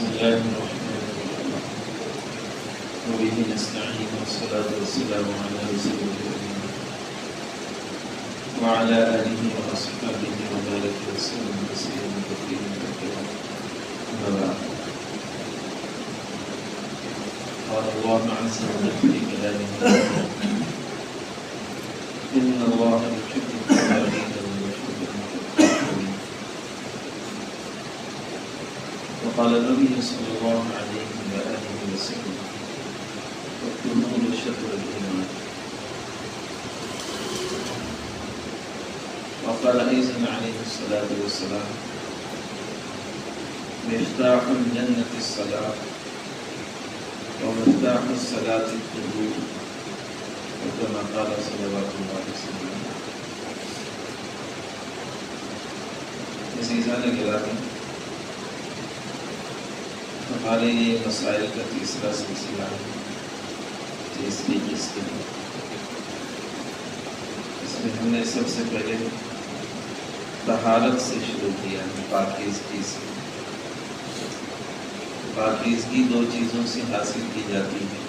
الله الرحمن الرحيم وبه نستعين والصلاة والسلام على رسول الله وعلى آله وأصحابه وبارك وسلم تسليما كثيرا كثيرا أما بعد قال الله عز وجل في كلامه إن الله يحب التوابين ويحب المتطهرين وقال النبي صلى الله عليه وآله وسلم الطهور شطر الإيمان وقال أيضا عليه الصلاة والسلام مفتاح الجنة الصلاة ومفتاح الصلاة الطهور وكما قال صلوات الله وسلامه عزیزان گرامی، ہمارے یہ مسائل کا تیسرا سلسلہ ہے، تیسری قسط ہے۔ اس میں ہم نے سب سے پہلے طہارت سے شروع کیا ہے، پاکیزگی سے۔ پاکیزگی دو چیزوں سے حاصل کی جاتی ہے،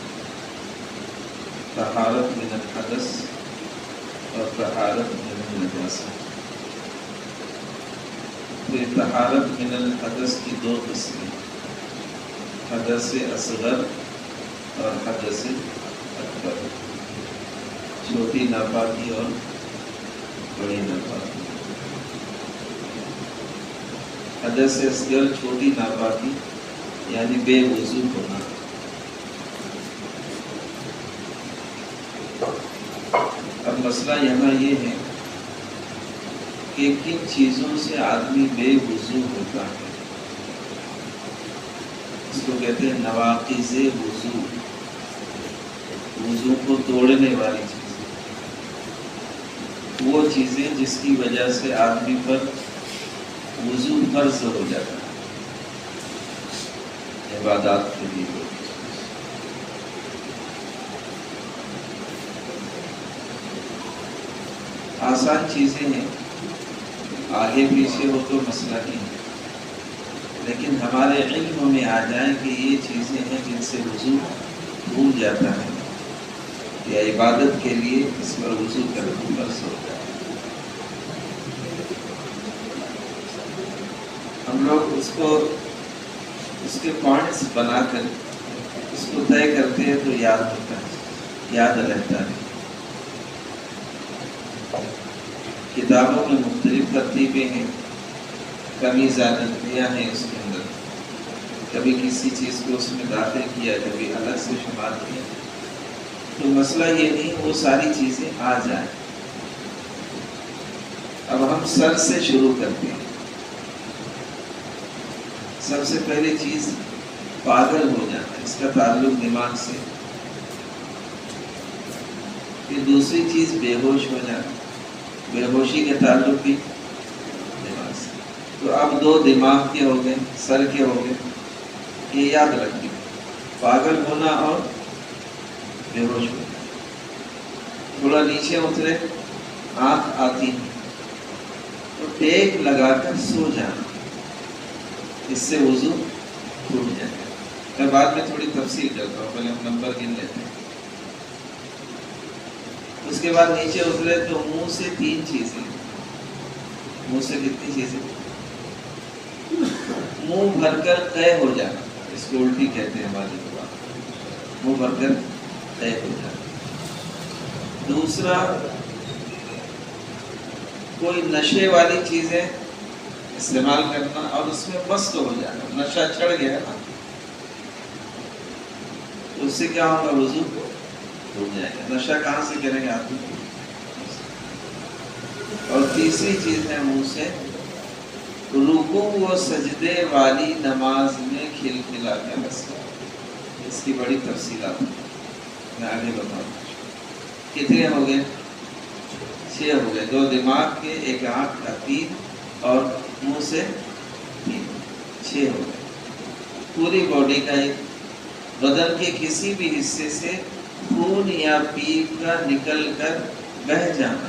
طہارت من الحدث اور طہارت من النجاسہ۔ پھر طہارت من الحدث کی دو قسمیں، حدث اصغر اور حدث اکبر، چھوٹی ناپاکی اور بڑی ناپاکی۔ حدث اصغر چھوٹی ناپاکی یعنی بے وضو ہونا۔ اب مسئلہ یہاں یہ ہے کہ کن چیزوں سے آدمی بے وضو ہوتا ہے۔ اس کو کہتے ہیں نواقض وضو، وضو کو توڑنے والی چیزیں، وہ چیزیں جس کی وجہ سے آدمی پر وضو فرض ہو جاتا ہے عبادات کے لیے۔ آسان چیزیں ہیں، آگے پیچھے ہو تو مسئلہ نہیں ہے، لیکن ہمارے علم میں آ جائیں کہ یہ چیزیں ہیں جن سے وضو بھول جاتا ہے یا عبادت کے لیے اس پر وضو کرنا فرض ہو جاتا ہے۔ ہم لوگ اس کے پوائنٹس بنا کر اس کو طے کرتے ہیں تو یاد ہوتا ہے، یاد رہتا ہے۔ کتابوں میں مختلف ترتیبیں ہیں، کمی زیادتیاں ہیں اس کے اندر، کبھی کسی چیز کو اس میں داخل کیا، کبھی الگ سے شمار کیا۔ تو مسئلہ یہ نہیں وہ ساری چیزیں آ جائیں۔ اب ہم سر سے شروع کرتے ہیں۔ سب سے پہلی چیز پاگل ہو جانا، اس کا تعلق دماغ سے۔ پھر دوسری چیز بے ہوش ہو جانا، بے ہوشی کے تعلق بھی دماغ سے۔ تو اب دو دماغ کے ہو گئے، سر کے ہو گئے، یہ یاد رکھیں، پاگل ہونا اور بے ہوش ہونا۔ تھوڑا نیچے اترے، آنکھ آتی ہے تو ٹیک لگا کر سو جانا، اس سے وضو ٹوٹ جائے گا۔ میں بعد میں تھوڑی تفصیل کرتا ہوں، پہلے ہم نمبر گن لیتے ہیں۔ اس کے بعد نیچے اترے تو منہ سے تین چیزیں، منہ سے کتنی چیزیں؟ منہ بھر کر قے ہو جانا، اس کو الٹی کہتے ہیں ہماری زبان، منہ بھر کر قے ہو جانا۔ دوسرا، کوئی نشے والی چیزیں استعمال کرنا اور اس میں مست ہو جانا، نشہ چڑھ گیا نا، اس سے کیا ہوگا؟ وضو ٹوٹ جائے گا۔ نشہ کہاں سے کریں گے آدمی؟ اور تیسری چیز ہے منہ سے رکوع و سجدے والی نماز میں کھلکھلا کے ہنسنا۔ اس کی بڑی تفصیلات میں آگے بتاؤں۔ کتنے ہو گئے؟ 6 ہو گئے، 2 دماغ کے، 1 آنکھ کا، 3 اور منہ سے 3، 6 ہو گئے۔ پوری باڈی کا ایک، بدن کے کسی بھی حصے سے خون یا پیپ کا نکل کر بہہ جانا،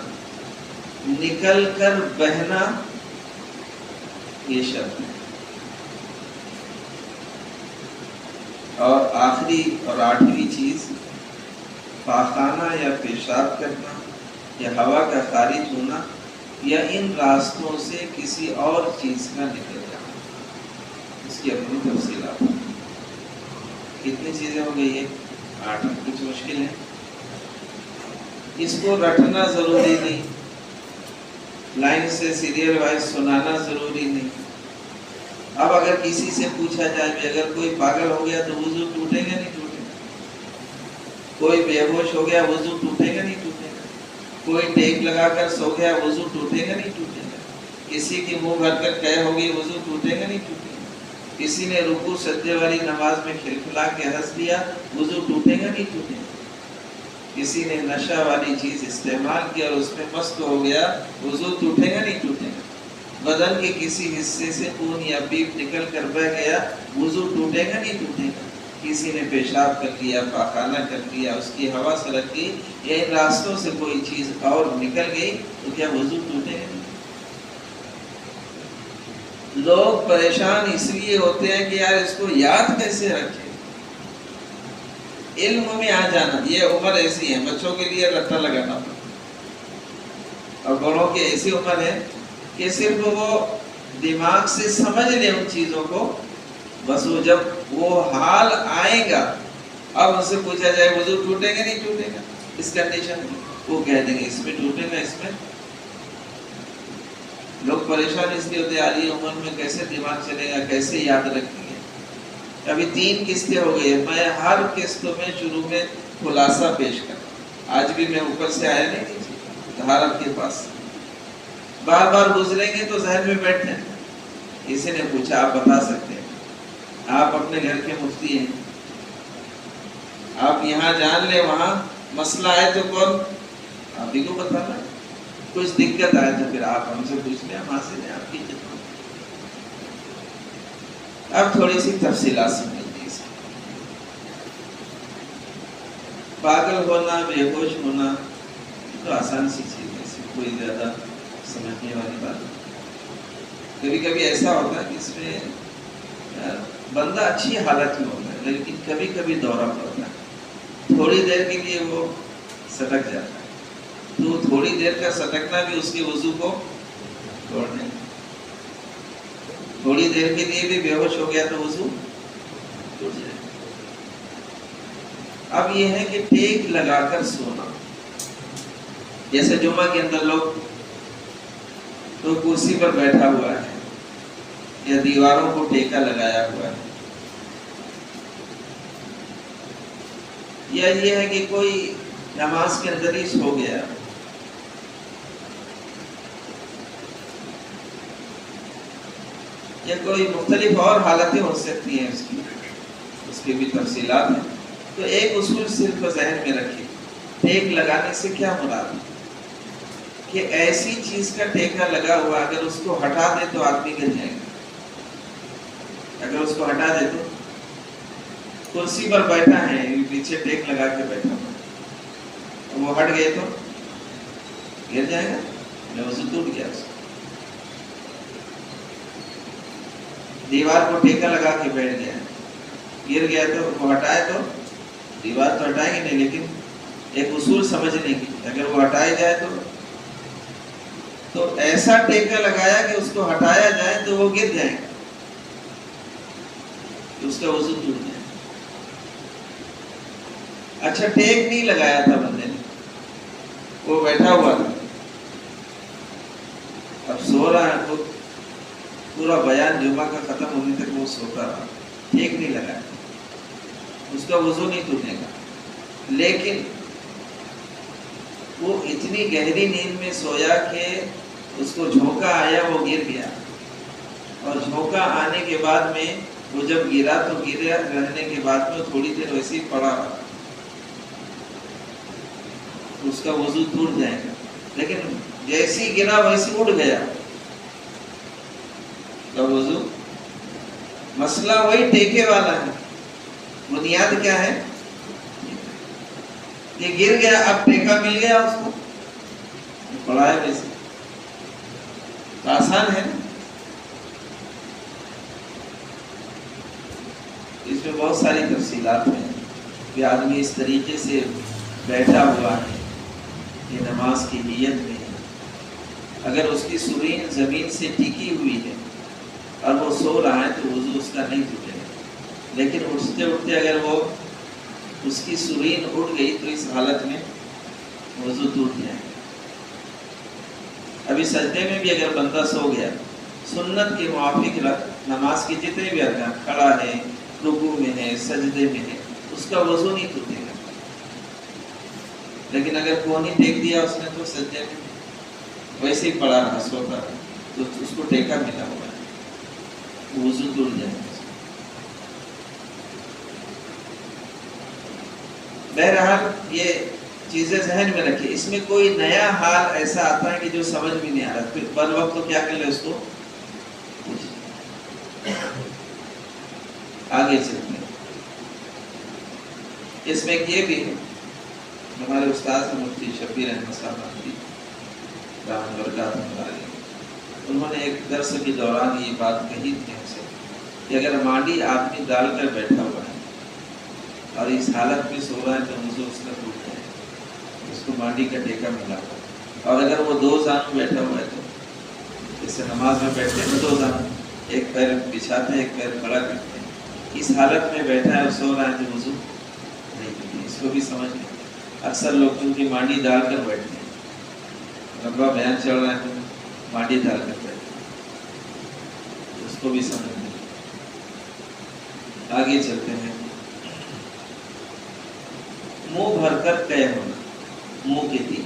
نکل کر بہنا، یہ شرط ہے۔ اور آخری اور 8ویں چیز پاخانہ یا پیشاب کرنا یا ہوا کا خارج ہونا یا ان راستوں سے کسی اور چیز کا نکل جانا، اس کی اپنی تفصیلات۔ کتنی چیزیں ہو گئی ہے؟ 8۔ کچھ مشکل ہے؟ اس کو رٹنا ضروری نہیں، لائن سے سیریل وائز سنانا ضروری نہیں۔ اب اگر کسی سے پوچھا جائے کہ اگر کوئی پاگل ہو گیا تو وضو ٹوٹے گا نہیں ٹوٹے گا؟ کوئی بے ہوش ہو گیا وضو ٹوٹے گا نہیں ٹوٹے گا؟ کوئی ٹیک لگا کر سو گیا وضو ٹوٹے گا نہیں ٹوٹے گا؟ کسی کی منہ بھر کر قے ہو گئی وضو ٹوٹے گا نہیں ٹوٹے گا؟ کسی نے رکوع سجدے والی نماز میں کھلکھلا کے ہنس لیا وضو ٹوٹے گا نہیں ٹوٹے گا؟ کسی نے نشہ والی چیز استعمال کیا اور اس میں مست ہو گیا وضو ٹوٹے گا نہیں ٹوٹے گا؟ بدن کے کسی حصے سے خون یا پیپ نکل کر بہ گیا وضو ٹوٹے گا نہیں ٹوٹے گا؟ کسی نے پیشاب کر لیا، پاخانہ کر لیا، اس کی ہوا سلک گئی یا ان راستوں سے کوئی چیز اور نکل گئی تو کیا وضو ٹوٹے گا نہیں؟ لوگ پریشان اس لیے ہوتے ہیں کہ یار اس کو یاد کیسے رکھیں؟ علم میں آ جانا، یہ عمر ایسی ہے، بچوں کے لیے رٹا لگانا اور بڑوں کی ایسی عمر ہے کہ صرف وہ دماغ سے سمجھ لیں ان چیزوں کو، بس وہ جب وہ حال آئے گا اب ان سے پوچھا جائے وضو ٹوٹے گا نہیں ٹوٹے گا اس کنڈیشن میں، وہ کہہ دیں گے اس میں ٹوٹے گا، اس میں۔ لوگ پریشان اس لیے ہوتے عالی عمر میں کیسے دماغ چلے گا، کیسے یاد رکھیں گے۔ ابھی 3 قسطیں ہو گئی ہیں، میں ہر قسطوں میں شروع میں خلاصہ پیش کرتا، آج بھی میں اوپر سے آیا نہیں دھار آپ کے پاس، بار بار گزریں گے تو ذہن میں بیٹھے ہیں۔ کسی نے پوچھا آپ بتا سکتے ہیں؟ آپ اپنے گھر کے مفتی ہیں، آپ یہاں جان لیں وہاں مسئلہ آئے تو کون؟ آپ ہی کو بتانا ہے۔ کچھ دقت آئے تو پھر آپ ہم سے پوچھ لیں، ہم حاصل ہیں آپ کی خدمت۔ اب تھوڑی سی تفصیلات سمجھتے ہیں۔ پاگل ہونا، بے ہوش ہونا تو آسان سی چیز ہے، اس میں کوئی زیادہ سمجھنے والی بات نہیں۔ کبھی کبھی ایسا ہوتا ہے کہ اس میں بندہ اچھی حالت میں ہوتا ہے لیکن کبھی کبھی دورہ پڑتا ہے، تھوڑی دیر کے لیے وہ سٹک جاتا ہے، تو تھوڑی دیر کا سٹکنا بھی اس کے وضو کو توڑنے، تھوڑی دیر کے لیے بھی بے ہوش ہو گیا تو وضو ٹوٹ جائے۔ اب یہ ہے کہ ٹیک لگا کر سونا، جیسے جمعہ کے اندر لوگ تو کرسی پر بیٹھا ہوا ہے یا دیواروں کو ٹیکا لگایا ہوا ہے، یا یہ ہے کہ کوئی نماز کے اندر ہی سو گیا، یا کوئی مختلف اور حالتیں ہو سکتی ہیں اس کی بھی تفصیلات ہیں۔ تو ایک اصول صرف ذہن میں رکھیں، ٹیک لگانے سے کیا مراد ہے کہ ایسی چیز کا ٹیکا لگا ہوا اگر اس کو ہٹا دے تو آدمی گر جائے گا۔ اگر اس کو ہٹا دے تو کرسی پر بیٹھا ہے پیچھے ٹیک لگا کے بیٹھا ہوا، وہ ہٹ گئے تو گر جائے گا، وضو ٹوٹ گیا۔ اس دیوار کو ٹیکا لگا کے بیٹھ گیا، گر گیا تو وہ ہٹائے تو دیوار تو ہٹائیں گے نہیں، لیکن ایک اصول سمجھنے کی، اگر وہ ہٹائے جائے تو ایسا ٹیکا لگایا کہ اس کو ہٹایا جائے تو وہ گر جائے گا، تو اس کا وضو ٹوٹ جائے۔ اچھا ٹیک نہیں لگایا تھا بندے نے، وہ بیٹھا ہوا تھا، اب سو رہا ہے، تو پورا بیان جمعہ کا ختم ہونے تک وہ سوتا رہا، ٹیک نہیں لگایا، اس کا وضو نہیں ٹوٹے گا۔ لیکن وہ اتنی گہری نیند میں سویا کہ اس کو جھونکا آیا، وہ گر گیا، اور جھونکا آنے کے بعد میں وہ جب گرا تو گرا رہنے کے بعد میں تھوڑی دیر ویسے ہی پڑا رہا، اس کا وضو ٹوٹ جائے گا۔ لیکن جیسی گرا ویسی اٹھ گیا تو وضو، مسئلہ وہی ٹیکے والا ہے، بنیاد کیا ہے؟ یہ گر گیا، اب ٹیکا مل گیا اس کو، پڑا ہے ویسے، تو آسان ہے۔ اس میں بہت ساری تفصیلات ہیں کہ آدمی اس طریقے سے بیٹھا ہوا ہے یہ نماز کی نیت میں ہے، اگر اس کی سرین زمین سے ٹکی ہوئی ہے اور وہ سو رہا ہے تو وضو اس کا نہیں ٹوٹے گا، لیکن اٹھتے اٹھتے اگر وہ اس کی سرین اٹھ گئی تو اس حالت میں وضو ٹوٹ جائے گا۔ ابھی سجدے میں بھی اگر بندہ سو گیا، سنت کے موافق نماز کے جتنے بھی ارکان، کھڑا ہے، رکوع میں ہے، سجدے میں ہے، اس کا وضو نہیں ٹوٹے گا، لیکن اگر کونی ٹیک دیا اس نے تو سجدے میں ویسے ہی پڑا رہا، سوتا رہا، تو اس کو ٹیکا ملا ہوا ہے، وضو ٹوٹ جائے گا۔ بہرحال یہ چیزیں ذہن میں رکھیں، اس میں کوئی نیا حال ایسا آتا ہے کہ جو سمجھ بھی نہیں آ رہا، پھر بر وقت تو کیا کر لے اس کو آگے چلتے ہیں۔ اس میں یہ بھی ہے، ہمارے استاد مفتی شبیر احمد صاحب رحمۃ اللہ علیہ، انہوں نے ایک درس کے دوران یہ بات کہی تھی ہم سے کہ اگر مانڈی آدمی ڈال کر بیٹھا ہوا ہے اور اس حالت میں سو رہا ہے تو وضو اس کا ٹوٹ جائے، اس کو مانڈی کا ٹیکا ملا ہوا، اور اگر وہ دو زانو بیٹھا ہوا ہے تو جیسے نماز میں بیٹھتے ہیں دو زانو، ایک پیر بچھاتے ہیں ایک پیر کھڑا کرتے ہیں، اس حالت میں بیٹھا ہے اور سو رہا ہے تو وضو نہیں ٹوٹے، اس کو بھی سمجھ لیں۔ اکثر لوگ کیونکہ مانڈی ڈال کر بیٹھتے ہیں، لمبا بیان چل رہا ہے تو مانڈی ڈال کر بیٹھتے ہیں، اس کو بھی سمجھ لیں۔ آگے چلتے ہیں۔ منہ بھر کر قے ہونا، منہ کے تین،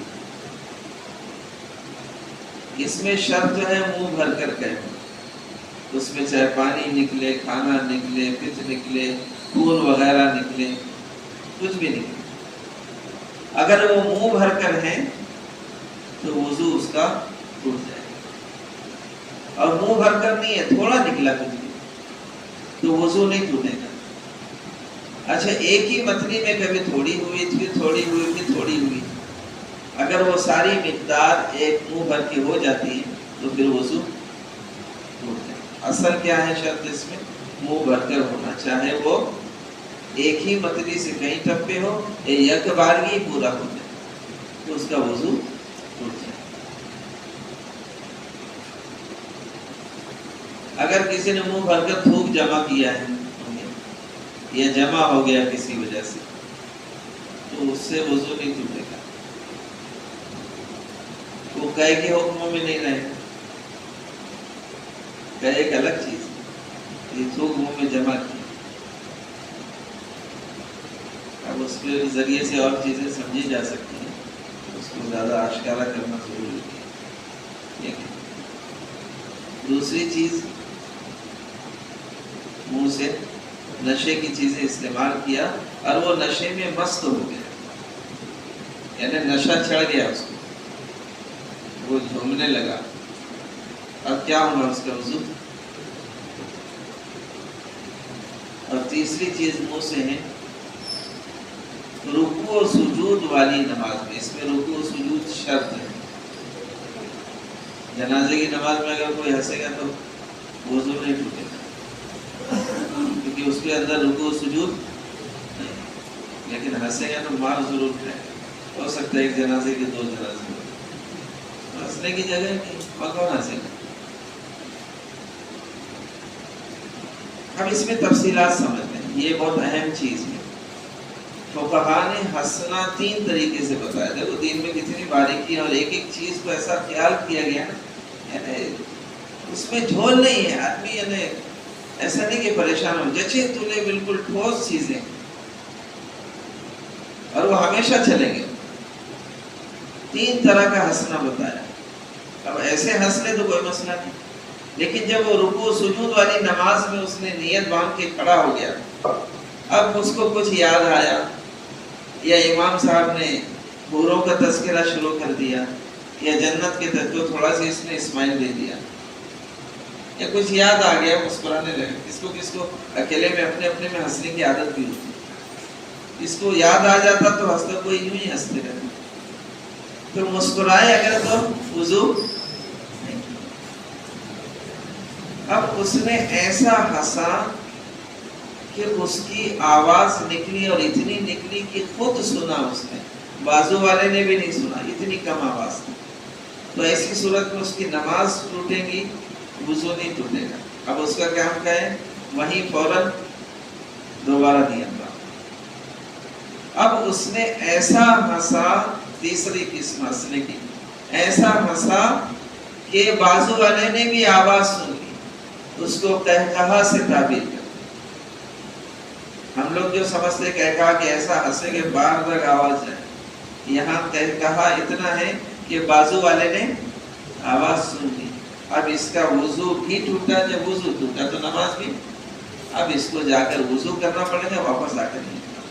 اس میں شرط جو ہے منہ بھر کر قے ہونا، اس میں چاہے پانی نکلے، کھانا نکلے، پت نکلے، خون وغیرہ نکلے، کچھ بھی نکلے، اگر وہ منہ بھر کر ہے تو وضو اس کا ٹوٹ جائے گا، اور منہ بھر کر نہیں ہے، تھوڑا نکلا کچھ بھی تو وضو نہیں ٹوٹے گا۔ اچھا ایک ہی متنی میں کبھی تھوڑی ہوئی، پھر تھوڑی ہوئی، پھر تھوڑی ہوئی، اگر وہ ساری مقدار ایک منہ بھر کی ہو جاتی ہے تو پھر وضو ٹوٹ جائے گا۔ اصل کیا ہے شرط اس میں؟ منہ بھر کر ہونا، چاہے وہ ایک ہی متنی سے کئی ٹپے ہو یا یک بارگی پورا ہو جائے تو اس کا وضو ٹوٹ جائے۔ اگر کسی نے منہ بھر کر تھوک جمع کیا ہے یا جمع ہو گیا کسی وجہ سے تو اس سے وضو نہیں ٹوٹے گا، وہ قے کے حکموں میں نہیں رہے گا۔ قے ایک الگ چیز ہے، یہ تھوک منہ میں جمع کیا، اب اس کے ذریعے سے اور چیزیں سمجھی جا سکتی ہیں، اس کو زیادہ آشکارا کرنا ضروری ہے۔ دوسری چیز، منہ سے نشے کی چیزیں استعمال کیا اور وہ نشے میں مست ہو گیا، یعنی نشہ چڑھ گیا اس کو، وہ جھومنے لگا، اب کیا ہوگا اس کا وضو؟ اور تیسری چیز منہ سے ہے رکوع و سجود والی نماز میں، اس میں رکوع و سجود شرط ہے۔ جنازے کی نماز میں اگر کوئی ہنسے گا تو وضو نہیں ٹوٹے گا، کیونکہ اس کے اندر رکوع و سجود نہیں، لیکن ہنسے گا تو مار ضرور کھائے گا، ہو سکتا ہے ایک جنازے کے دو جنازے ہنسنے کی جگہ نہیں، اور کون ہنسے گا؟ اب اس میں تفصیلات سمجھتے ہیں، یہ بہت اہم چیز ہے۔ فقہاء نے ہنسنا تین طریقے سے بتایا، دیکھو دین میں کتنی باریکی اور ایک ایک چیز کو ایسا خیال کیا گیا نا، یعنی اس میں جھول نہیں ہے آدمی، یعنی ایسا نہیں کہ پریشان ہو، جچے تلے بالکل ٹھوس چیزیں، اور وہ ہمیشہ چلیں گے۔ تین طرح کا ہنسنا بتایا، اب ایسے ہنس لے تو کوئی مسئلہ نہیں، لیکن جب وہ رکوع سجود والی نماز میں اس نے نیت باندھ کے کھڑا ہو گیا، اب اس کو کچھ یاد آیا، یا امام صاحب نے حوروں کا تذکرہ شروع کر دیا، یا جنت کے تذکرہ تھوڑا سی اس نے اسمائل دے دیا، یا کچھ یاد آ گیا، مسکرانے لگے۔ کس کو اکیلے میں اپنے میں ہنسنے کی عادت بھی ہوتی، اس کو یاد آ جاتا تو ہنستا، کوئی یوں ہی ہنستے رہتے، تو مسکرائے اگر تو وضو نہیں۔ اب اس نے ایسا ہنسا کہ اس کی آواز نکلی اور اتنی نکلی کہ خود سنا اس نے، بازو والے نے بھی نہیں سنا، اتنی کم آواز تھی. تو ایسی صورت میں اس کی نماز ٹوٹے گی، وضو نہیں ٹوٹے گا. اب اس کا کام کیا ہے؟ وہیں فوراً دوبارہ نہیں آتا. اب اس نے ایسا ہنسا، تیسری قسم ہنسنے کی، ایسا ہنسا کہ بازو والے نے بھی آواز سن لی. اس کو قہقہا سے تعبیر کر. ہم لوگ جو سمجھتے قہقہا کہ ایسا ہنسے کہ باہر تک آواز جائے، یہاں قہقہا اتنا ہے کہ بازو والے نے آواز سن لی. اب اس کا وضو بھی ٹوٹا. جب وضو ٹوٹا تو نماز بھی. اب اس کو جا کر وضو کرنا پڑے گا، واپس آ کر نہیں کرنا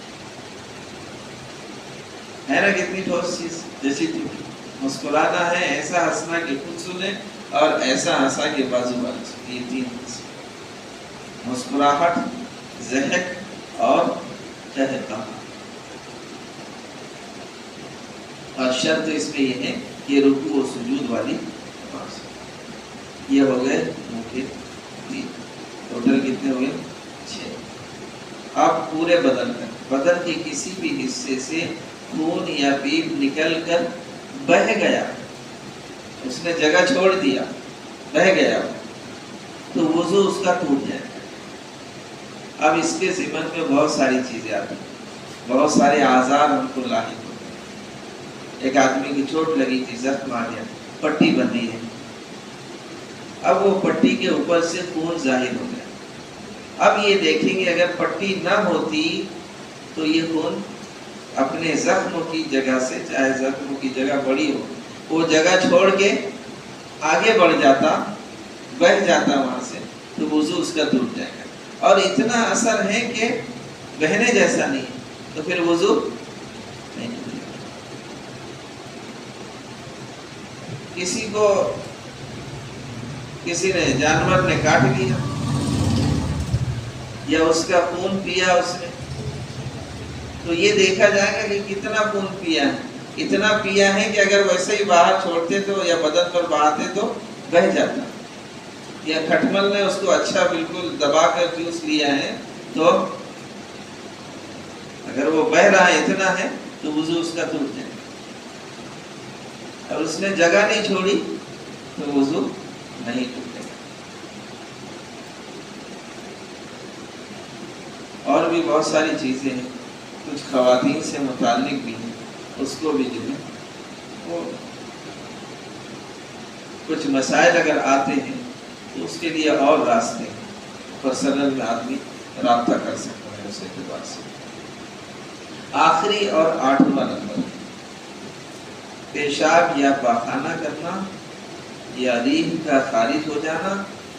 ہے نا. کتنی ٹھوس چیز. جیسی ٹوٹی. مسکرانا ہے ایسا ہنسنا کہ خود سنے، اور ایسا ہنسا کہ بازو والے سنے. یہ تین ہنس، مسکراہٹ، ضحک اور قہقہا. اور شرط اس میں یہ ہے کہ رکوع و سجود والی نماز. یہ ہو گئے ممکن تین. ٹوٹل کتنے ہو گئے؟ 6. اب پورے بدن کا، بدن کے کسی بھی حصے سے خون یا پیپ نکل کر بہہ گیا، اس نے جگہ چھوڑ دیا، بہہ گیا، تو وضو اس کا ٹوٹ جائے گا. اب اس کے ضمن میں بہت ساری چیزیں آتی ہیں، بہت سارے آزار ہم کو لاحق ہوتے ہیں. ایک آدمی کی چوٹ لگی تھی، زخم آ گیا، پٹی بندھی ہے. اب وہ پٹی کے اوپر سے خون ظاہر ہو گیا. اب یہ دیکھیں گے اگر پٹی نہ ہوتی تو یہ خون اپنے زخم کی جگہ سے، چاہے زخم کی جگہ بڑی ہو، وہ جگہ چھوڑ کے آگے بڑھ جاتا، بہہ جاتا وہاں سے، تو وضو اس کا ٹوٹ جائے گا. اور اتنا اثر ہے کہ بہنے جیسا نہیں ہے، تو پھر وضو نہیں ٹوٹے گا. کسی کو کسی نے، جانور نے کاٹ لیا، یا اس کا خون پیا اس نے، تو یہ دیکھا جائے گا کہ کتنا خون پیا ہے. اتنا پیا ہے کہ اگر ویسے ہی باہر چھوڑتے تو یا بدن پر بہاتے تو بہہ جاتا. یا کھٹمل نے اس کو اچھا بالکل دبا کر جوس لیا ہے، تو اگر وہ بہہ رہا ہے اتنا ہے تو وضو اس کا ٹوٹ جائے. اور اس نے جگہ نہیں چھوڑی تو وضو نہیں ٹوٹے گا. اور بھی بہت ساری چیزیں ہیں، کچھ خواتین سے متعلق بھی ہیں، اس کو بھی جو ہے وہ کچھ مسائل اگر آتے ہیں تو اس کے لیے اور راستے ہیں. پرسنل میں آدمی رابطہ کر سکتا ہے اس اعتبار سے. آخری اور 8واں نمبر، پیشاب یا پاخانہ کرنا، یا ریح کا خارج ہو جانا،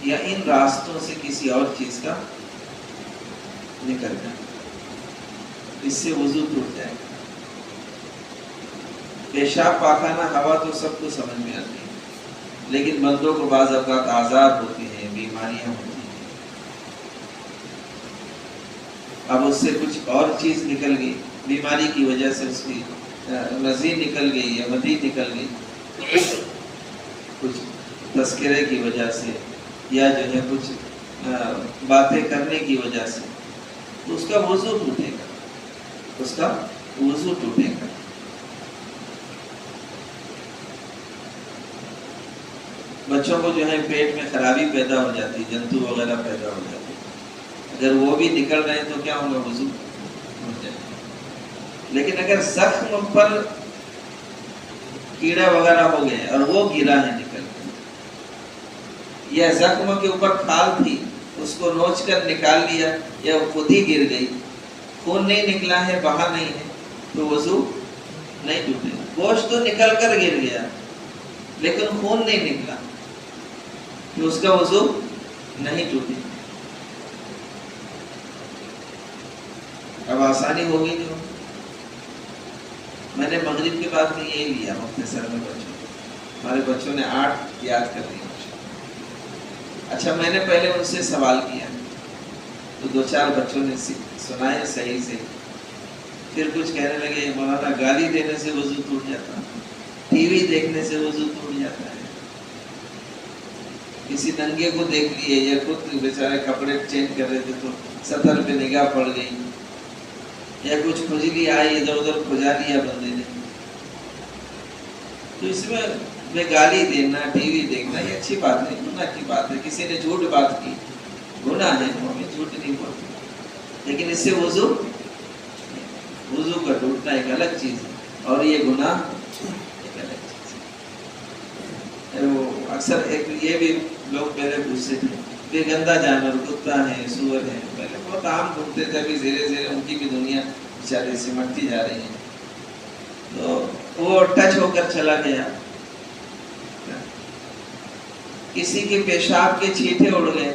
یا ان راستوں سے کسی اور چیز کا نکل جانا. اس سے وضو ٹوٹ جائے گا. پیشاب پاخانہ ہوا تو سب کو سمجھ میں آتی ہے، لیکن بندوں کو بعض اوقات آزار ہوتے ہیں، بیماریاں ہوتی ہیں. اب اس سے کچھ اور چیز نکل گئی، بیماری کی وجہ سے اس کی مزید نکل گئی یا مزید نکل گئی، کچھ تذکرے کی وجہ سے، یا جو ہے کچھ باتیں کرنے کی وجہ سے، تو اس کا وضو ٹوٹے گا. اس کا وضو ٹوٹے گا. بچوں کو جو ہے پیٹ میں خرابی پیدا ہو جاتی، جنتو وغیرہ پیدا ہو جاتے، اگر وہ بھی نکل رہے ہیں تو کیا ہوگا؟ وضو ہو جائے گا. لیکن اگر زخم پر کیڑا وغیرہ ہو گئے اور وہ گرا ہے نکل کے، یا زخم کے اوپر کھال تھی اس کو نوچ کر نکال لیا، یا خود ہی گر گئی، خون نہیں نکلا ہے، بہا نہیں ہے، تو وضو نہیں ٹوٹے. گوشت تو نکل کر گر گیا لیکن خون نہیں نکلا، تو اس کا وضو نہیں ٹوٹے. اب آسانی ہوگی جو میں نے مغرب کے بعد میں یہ لیا مختصر میں بچوں کو. ہمارے بچوں نے 8 یاد کر لیا. اچھا، میں نے پہلے ان سے سوال کیا تو 2-4 بچوں نے سنائے صحیح سے. پھر کچھ کہنے لگے مولانا گالی دینے سے وضو ٹوٹ جاتا، ٹی وی دیکھنے سے وضو ٹوٹ جاتا ہے. کسی ننگے کو دیکھ لیے یا خود بیچارے کپڑے چینج کر رہے تھے تو سطر پہ نگاہ پڑ گئی، یا کچھ کھجلی آئی ادھر ادھر کھجا لیا بندے نے، تو اس میں گالی دینا، ٹی وی دیکھنا یہ اچھی بات نہیں، گناہ کی بات ہے۔ کسی نے جھوٹ بات کی، گناہ ہے، ہمیں جھوٹ نہیں بولتے، لیکن اس سے وضو کا ٹوٹنا ایک الگ چیز ہے، اور یہ گناہ ایک الگ چیز ہے۔ وہ اکثر یہ بھی لوگ پہلے پوچھتے تھے کہ گندا جانور کتا ہے، سور ہے، پہلے بہت عام گھومتے تھے، ابھی دھیرے دھیرے ان کی بھی دنیا بیچارے سمٹتی جا رہی ہے، تو وہ ٹچ ہو کر چلا گیا۔ کسی کے پیشاب کے چھینٹے اڑ گئے،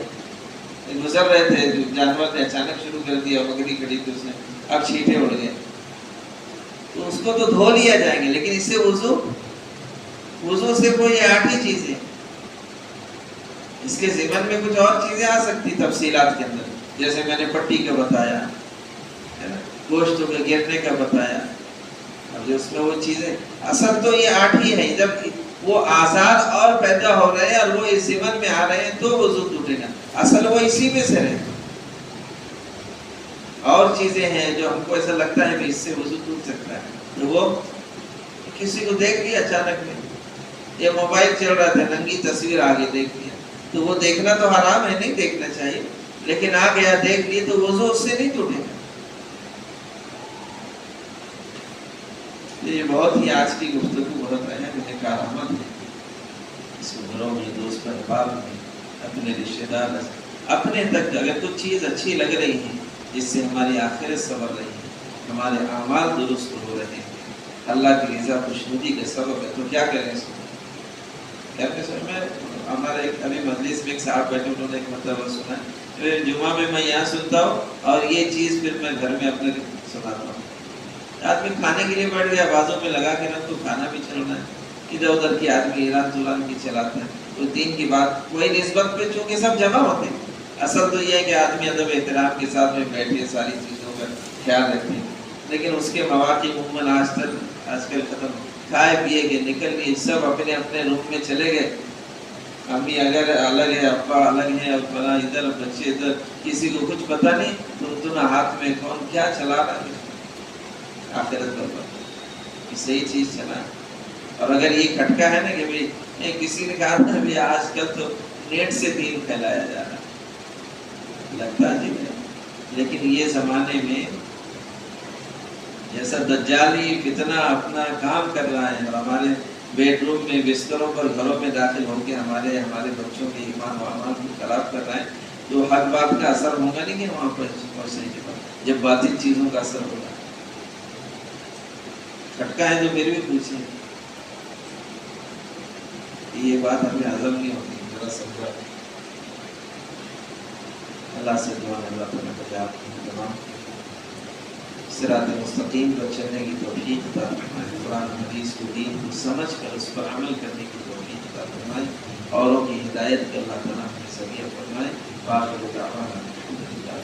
گزر رہے تھے، جانور نے اچانک شروع کر دیا، بکری کھڑی تھی اس نے، اب چھینٹے اڑ گئے، تو اس کو تو دھو لیا جائیں گے، لیکن اس سے وضو سے کوئی 8 ہی چیزیں، اس کے ذمن میں کچھ اور چیزیں آ سکتی تفصیلات کے اندر، جیسے میں نے پٹی کا بتایا ہے نا، گوشت کے گرنے کا بتایا، اب اس میں وہ چیزیں، اصل تو یہ 8 ہی ہیں، جب وہ آزاد اور پیدا ہو رہے ہیں اور وہ اس ذمن میں آ رہے ہیں تو وضو ٹوٹے گا، اصل وہ اسی میں سے رہے۔ اور چیزیں ہیں جو ہم کو ایسا لگتا ہے کہ اس سے وضو ٹوٹ سکتا ہے، تو وہ کسی کو دیکھ لیا اچانک میں، یہ موبائل چل رہا تھا، ننگی تصویر آگے دیکھ لیا، تو وہ دیکھنا تو حرام ہے، نہیں دیکھنا چاہیے، لیکن آ گیا دیکھ لی تو وضو اس سے نہیں ٹوٹے گا۔ یہ بہت ہی آج کی گفتگو بہت اہم ہے، کارآمد ہے، اس گھروں میں، دوست احباب میں، اپنے رشتے دار، اپنے تک اگر کچھ چیز اچھی لگ رہی ہے جس سے ہماری آخرت سنور رہی ہے، ہمارے اعمال درست ہو رہے ہیں، اللہ کی رضا خوشنودی کا سبب ہے، تو کیا کریں اس میں؟ ہمارے ابھی مجلس میں ایک صاحب بیٹھے، انہوں نے ایک مرتبہ سنا، جمعہ میں میں یہاں سنتا ہوں اور یہ چیز پھر میں گھر میں اپنے سناتا ہوں۔ آدمی کھانے کے لیے بیٹھ گیا، بازوں میں لگا کے رکھ تو کھانا بھی چلنا ہے، ادھر ادھر کی آدمی ایران توران کی چلاتا ہے، تو دین کی بات کوئی نسبت پہ، چونکہ سب جمع ہوتے ہیں، اصل تو یہ ہے کہ آدمی ادب احترام کے ساتھ میں بیٹھے، ساری چیزوں کا خیال رکھے، لیکن اس کے مواقع عموماً آج کل ختم، کھائے پیے گئے، نکل گئے، سب اپنے اپنے روم میں چلے گئے، امی اگر الگ ہے، ابا الگ ہے، اور بڑا ادھر، بچے ادھر، کسی کو کچھ پتہ نہیں، تم ہاتھ میں کون کیا چلا رہا ہے، آخرت پر صحیح چیز چلا۔ اور اگر یہ کھٹکا ہے نا کہ بھائی کسی نے کہا تھا بھی آج کل تو نیٹ سے دین پھیلایا جا رہا ہے، لگتا ہے لیکن یہ زمانے میں جیسا دجالی فتنہ اپنا کام کر رہا ہے، اور ہمارے بیڈ روم میں، بستروں پر، گھروں میں داخل ہو کے ہمارے بچوں کے ایمان و اعمال کو خراب کر رہا ہے، تو حق بات کا اثر ہوگا نہیں کہ وہاں پر پہنچنے کے بعد، جب باطل چیزوں کا اثر ہوگا۔ کھٹکا ہے تو پھر بھی پوچھیں، یہ بات ہمیں ہضم نہیں ہوتی، ذرا سمجھا۔ اللہ سے دعا ہے اللہ تعالیٰ کا آپ تمام صراط مستقیم پر چلنے کی توفیق عطا فرمائے، قرآن حدیث کو، دین کو سمجھ کر اس پر عمل کرنے کی توفیق عطا فرمائے، اوروں کی ہدایت کا اللہ تعالیٰ ہمیں ذریعہ فرمائے۔ آخر دعوانا الحمدللہ۔